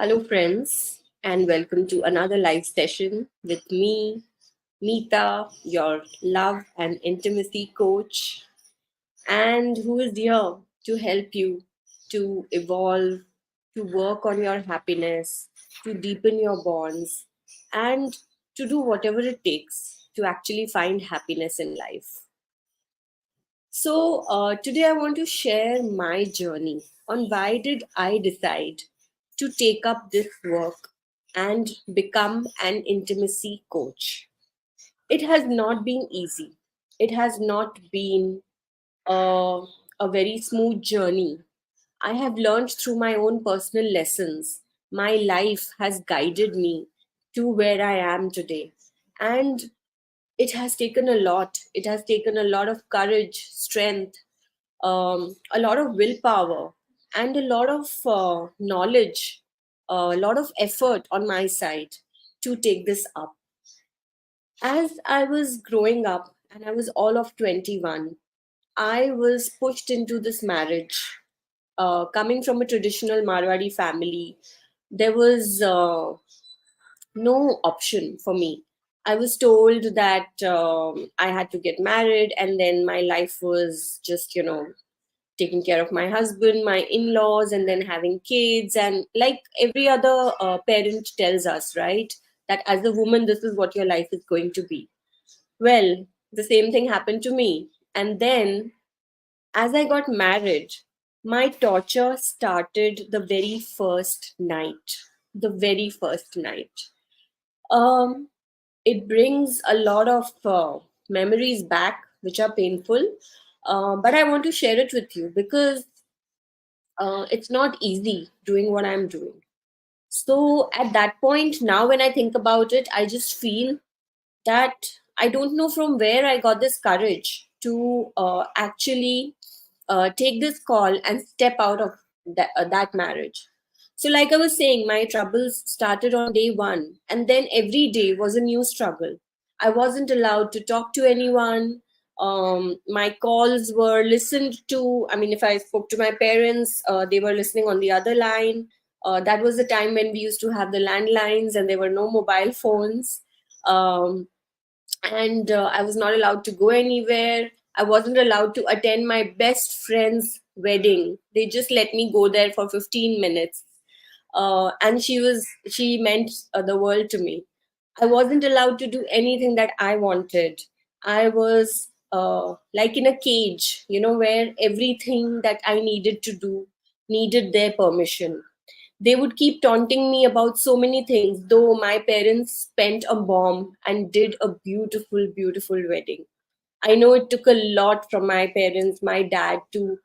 Hello, friends, and welcome to another live session with me, Meeta, your love and intimacy coach, and who is here to help you to evolve, to work on your happiness, to deepen your bonds, and to do whatever it takes to actually find happiness in life. Today I want to share my journey on why did I decide to take up this work and become an intimacy coach. It has not been easy. It has not been a very smooth journey. I have learned through my own personal lessons. My life has guided me to where I am today. And it has taken a lot. It has taken a lot of courage, strength, a lot of willpower, and a lot of knowledge, a lot of effort on my side to take this up. As I was growing up and I was all of 21, I was pushed into this marriage. Coming from a traditional Marwari family, there was no option for me. I was told that I had to get married, and then my life was just, taking care of my husband, my in laws, and then having kids. And like every other parent tells us, right, that as a woman, this is what your life is going to be. Well, the same thing happened to me. And then as I got married, my torture started the very first night. The very first night. Um, it brings a lot of memories back, which are painful. But I want to share it with you because it's not easy doing what I'm doing. So at that point, now when I think about it, I just feel that I don't know from where I got this courage to actually take this call and step out of that marriage. So, like I was saying, my troubles started on day one, and then every day was a new struggle. I wasn't allowed to talk to anyone. My calls were listened to. I mean, if I spoke to my parents, they were listening on the other line. That was the time when we used to have the landlines and there were no mobile phones. Um, and I was not allowed to go anywhere. I wasn't allowed to attend my best friend's wedding. They just let me go there for 15 minutes. And she meant the world to me. I wasn't allowed to do anything that I wanted. I was like in a cage, where everything that I needed to do needed their permission. They would keep taunting me about so many things, though my parents spent a bomb and did a beautiful, beautiful wedding. I know it took a lot from my parents, my dad, to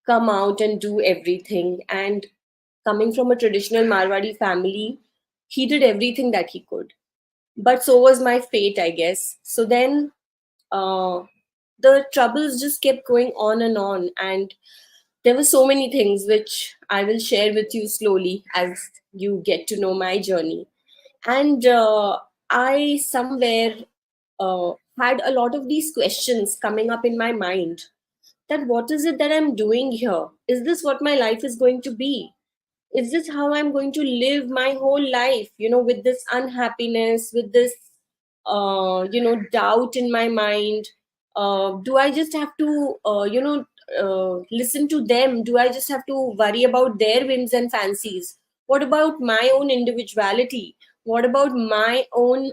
come out and do everything. And coming from a traditional Marwadi family, he did everything that he could. But so was my fate, I guess. So then uh, the troubles just kept going on and on. And there were so many things which I will share with you slowly as you get to know my journey. And I somewhere had a lot of these questions coming up in my mind, that what is it that I'm doing here? Is this what my life is going to be? Is this how I'm going to live my whole life, with this unhappiness, with this doubt in my mind? Do I just have to listen to them? Do I just have to worry about their whims and fancies? What about my own individuality? What about my own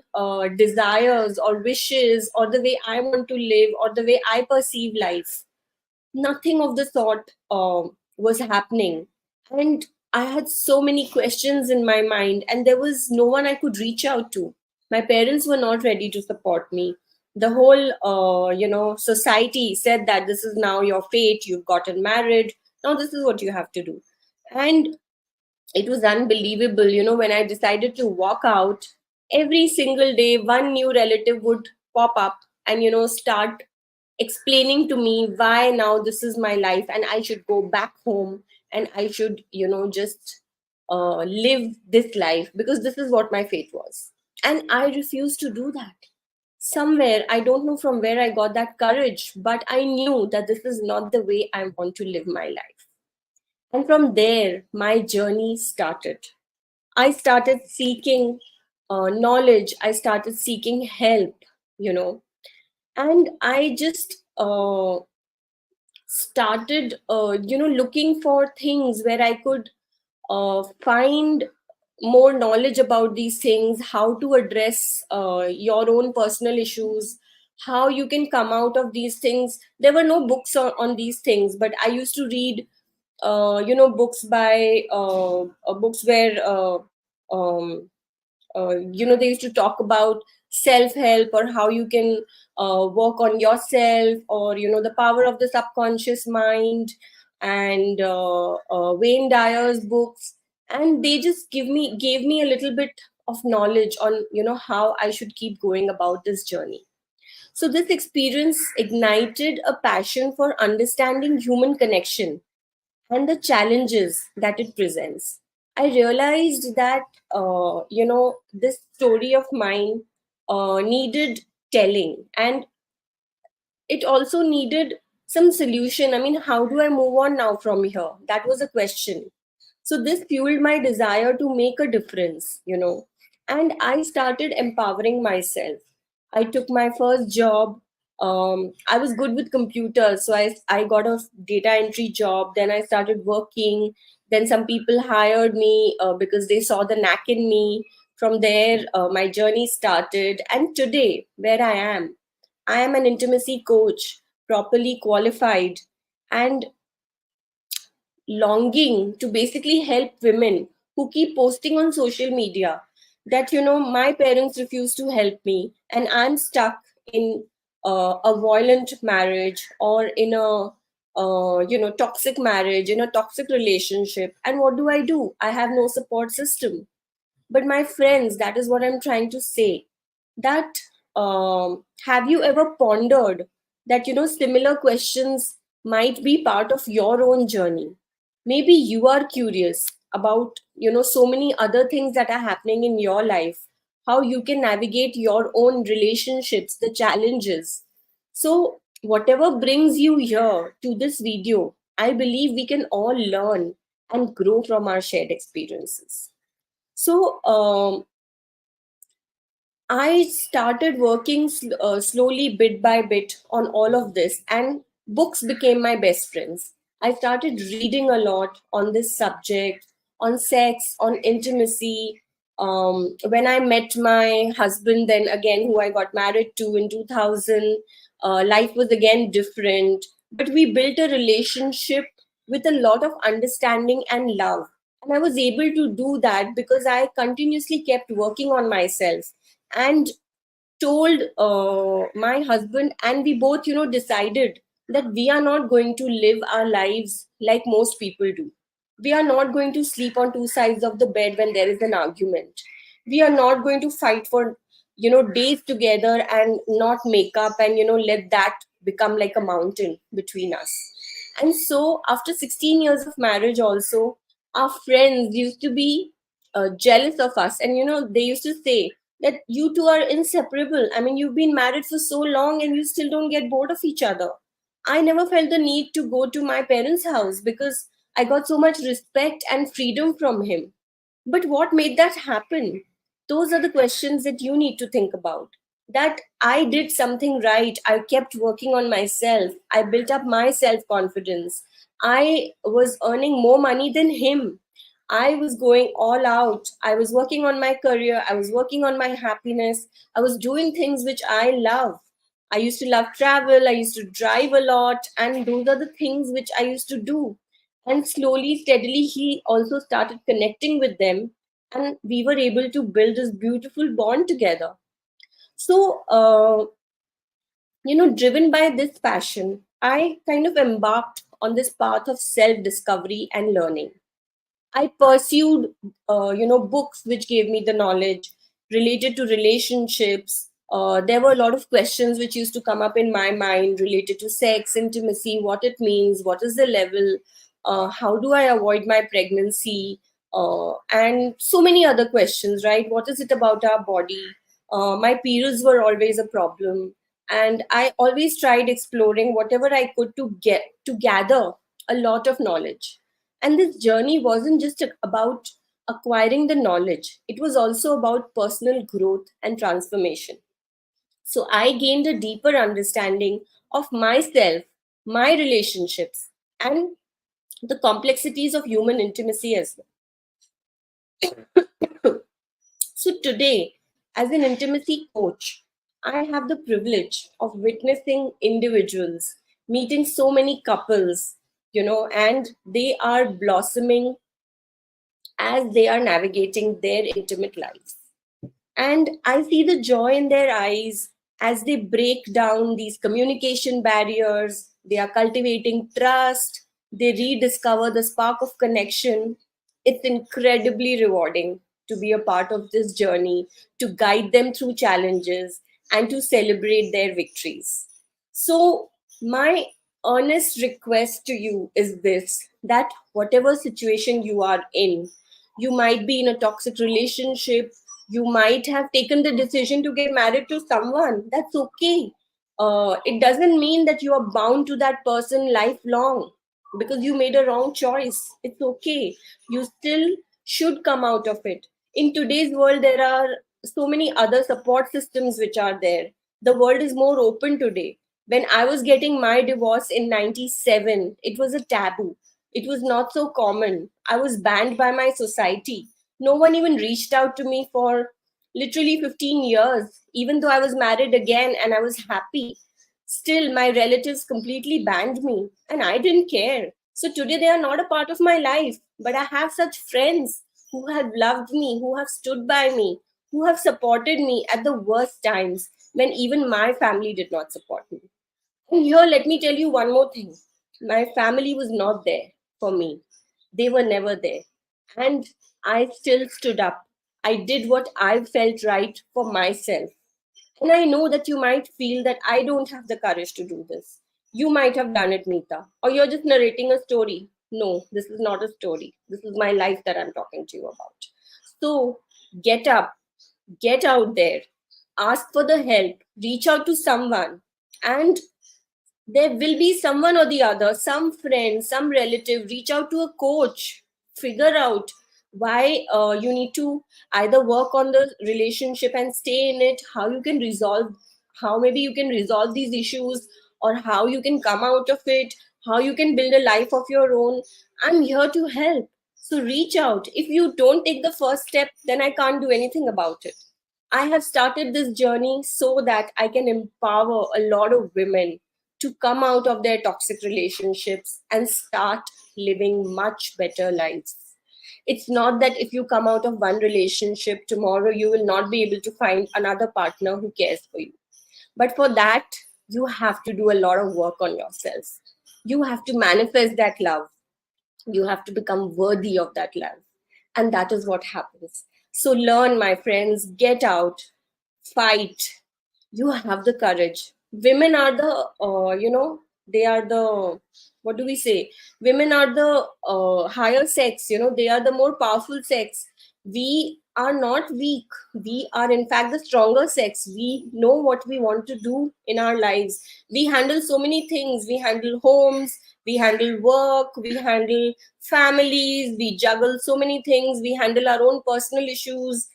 desires or wishes, or the way I want to live, or the way I perceive life? Nothing of the sort was happening. And I had so many questions in my mind, and there was no one I could reach out to. My parents were not ready to support me. The whole society said that this is now your fate, you've gotten married, now this is what you have to do. And it was unbelievable, when I decided to walk out, every single day one new relative would pop up and start explaining to me why now this is my life and I should go back home, and I should just live this life because this is what my fate was. And I refused to do that. Somewhere, I don't know from where I got that courage, but I knew that this is not the way I want to live my life. And from there, my journey started. I started seeking knowledge, I started seeking help, you know, and I just started, looking for things where I could find more knowledge about these things, how to address your own personal issues, how you can come out of these things. There were no books on these things, but I used to read, books by books where they used to talk about self help, or how you can work on yourself, or the power of the subconscious mind, and Wayne Dyer's books. And they just gave me a little bit of knowledge on how I should keep going about this journey. So this experience ignited a passion for understanding human connection and the challenges that it presents. I realized that, this story of mine needed telling, and it also needed some solution. I mean, how do I move on now from here? That was a question. So this fueled my desire to make a difference, and I started empowering myself. I took my first job. I was good with computers, so I got a data entry job. Then I started working. Then some people hired me because they saw the knack in me. From there, my journey started, and today, where I am an intimacy coach, properly qualified, and longing to basically help women who keep posting on social media that my parents refuse to help me, and I'm stuck in a violent marriage, or in a toxic marriage, in a toxic relationship. And what do? I have no support system. But my friends, that is what I'm trying to say. That have you ever pondered that similar questions might be part of your own journey? Maybe you are curious about so many other things that are happening in your life, how you can navigate your own relationships, the challenges. So whatever brings you here to this video, I believe we can all learn and grow from our shared experiences. So I started working slowly, bit by bit, on all of this, and books became my best friends. I started reading a lot on this subject, on sex, on intimacy. When I met my husband, then again, who I got married to in 2000, life was again different. But we built a relationship with a lot of understanding and love. And I was able to do that because I continuously kept working on myself, and told my husband, and we both decided that we are not going to live our lives like most people do. We are not going to sleep on two sides of the bed when there is an argument. We are not going to fight for days together and not make up, and let that become like a mountain between us. And so after 16 years of marriage also, our friends used to be jealous of us, and they used to say that you two are inseparable. I mean, you've been married for so long and you still don't get bored of each other. I never felt the need to go to my parents' house because I got so much respect and freedom from him. But what made that happen? Those are the questions that you need to think about. That I did something right. I kept working on myself. I built up my self confidence. I was earning more money than him. I was going all out. I was working on my career. I was working on my happiness. I was doing things which I love. I used to love travel. I used to drive a lot. And those are the things which I used to do. And slowly, steadily, he also started connecting with them. And we were able to build this beautiful bond together. So, driven by this passion, I kind of embarked on this path of self discovery and learning. I pursued, books which gave me the knowledge related to relationships. There were a lot of questions which used to come up in my mind related to sex, intimacy, what it means, what is the level, how do I avoid my pregnancy, and so many other questions, right? What is it about our body? My periods were always a problem, and I always tried exploring whatever I could to gather a lot of knowledge. And this journey wasn't just about acquiring the knowledge, it was also about personal growth and transformation. So I gained a deeper understanding of myself, my relationships, and the complexities of human intimacy as well. So today, as an intimacy coach, I have the privilege of witnessing individuals, meeting so many couples, and they are blossoming as they are navigating their intimate lives. And I see the joy in their eyes as they break down these communication barriers. They are cultivating trust. They rediscover the spark of connection. It's incredibly rewarding to be a part of this journey, to guide them through challenges, and to celebrate their victories. So, my earnest request to you is this, that whatever situation you are in, you might be in a toxic relationship, you might have taken the decision to get married to someone. That's okay. It doesn't mean that you are bound to that person lifelong because you made a wrong choice. It's okay. You still should come out of it. In today's world, there are so many other support systems which are there. The world is more open today. When I was getting my divorce in 97, it was a taboo. It was not so common. I was banned by my society. No one even reached out to me for literally 15 years, even though I was married again and I was happy. Still, my relatives completely banned me, and I didn't care. So today, they are not a part of my life, but I have such friends who have loved me, who have stood by me, who have supported me at the worst times when even my family did not support me. And here, let me tell you one more thing. My family was not there for me. They were never there. And I still stood up. I did what I felt right for myself. And I know that you might feel that I don't have the courage to do this. You might have done it, Meeta. Or you're just narrating a story. No, this is not a story. This is my life that I'm talking to you about. So get up, get out there, ask for the help, reach out to someone, and there will be someone or the other, some friend, some relative, reach out to a coach, figure out why you need to either work on the relationship and stay in it, how you can resolve, how maybe you can resolve these issues, or how you can come out of it, how you can build a life of your own. I'm here to help. So reach out. If you don't take the first step, then I can't do anything about it. I have started this journey so that I can empower a lot of women to come out of their toxic relationships and start living much better lives. It's not that if you come out of one relationship, tomorrow you will not be able to find another partner who cares for you. But for that, you have to do a lot of work on yourself. You have to manifest that love. You have to become worthy of that love. And that is what happens. So learn, my friends, get out, fight. You have the courage. Women are the they are the, what do we say, women are the higher sex, they are the more powerful sex. We are not weak. We are in fact the stronger sex. We know what we want to do in our lives. We handle so many things. We handle homes, we handle work, we handle families, we juggle so many things. We handle our own personal issues,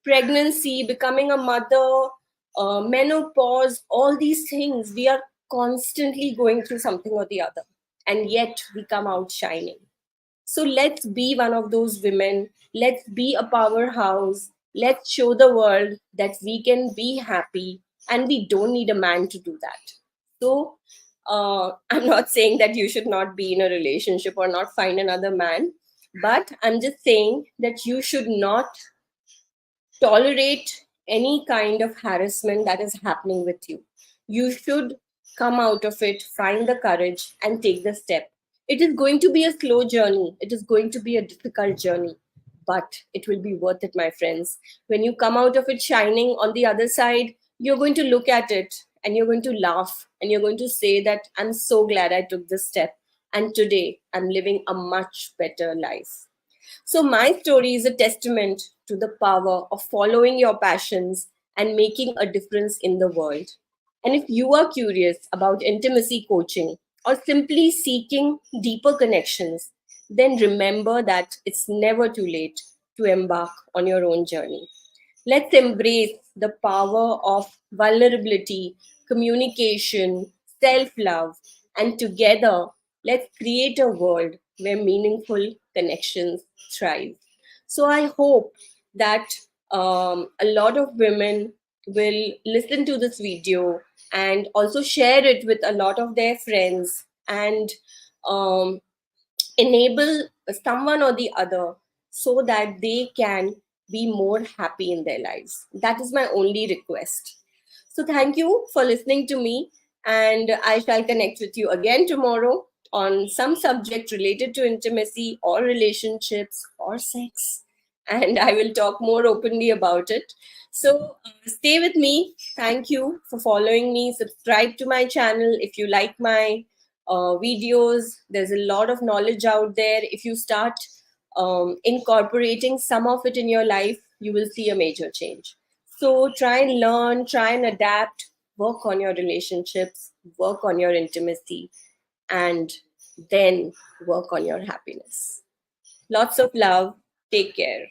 pregnancy, becoming a mother, menopause, all these things. We are constantly going through something or the other, and yet we come out shining. So let's be one of those women. Let's be a powerhouse. Let's show the world that we can be happy and we don't need a man to do that. So, I'm not saying that you should not be in a relationship or not find another man, but I'm just saying that you should not tolerate any kind of harassment that is happening with you. You should come out of it, find the courage, and take the step. It is going to be a slow journey, it is going to be a difficult journey, but it will be worth it, my friends. When you come out of it shining on the other side, you're going to look at it and you're going to laugh and you're going to say that I'm so glad I took this step. And today I'm living a much better life. So, my story is a testament to the power of following your passions and making a difference in the world. And if you are curious about intimacy coaching or simply seeking deeper connections, then remember that it's never too late. to embark on your own journey. Let's embrace the power of vulnerability, communication, self love, and together, let's create a world where meaningful connections thrive. So, I hope that a lot of women will listen to this video and also share it with a lot of their friends and um, enable someone or the other so that they can be more happy in their lives. That is my only request. So, thank you for listening to me, and I shall connect with you again tomorrow on some subject related to intimacy or relationships or sex, and I will talk more openly about it. So, stay with me. Thank you for following me. Subscribe to my channel if you like my videos. There's a lot of knowledge out there. If you start incorporating some of it in your life, you will see a major change. So try and learn, try and adapt, work on your relationships, work on your intimacy, and then work on your happiness. Lots of love. Take care.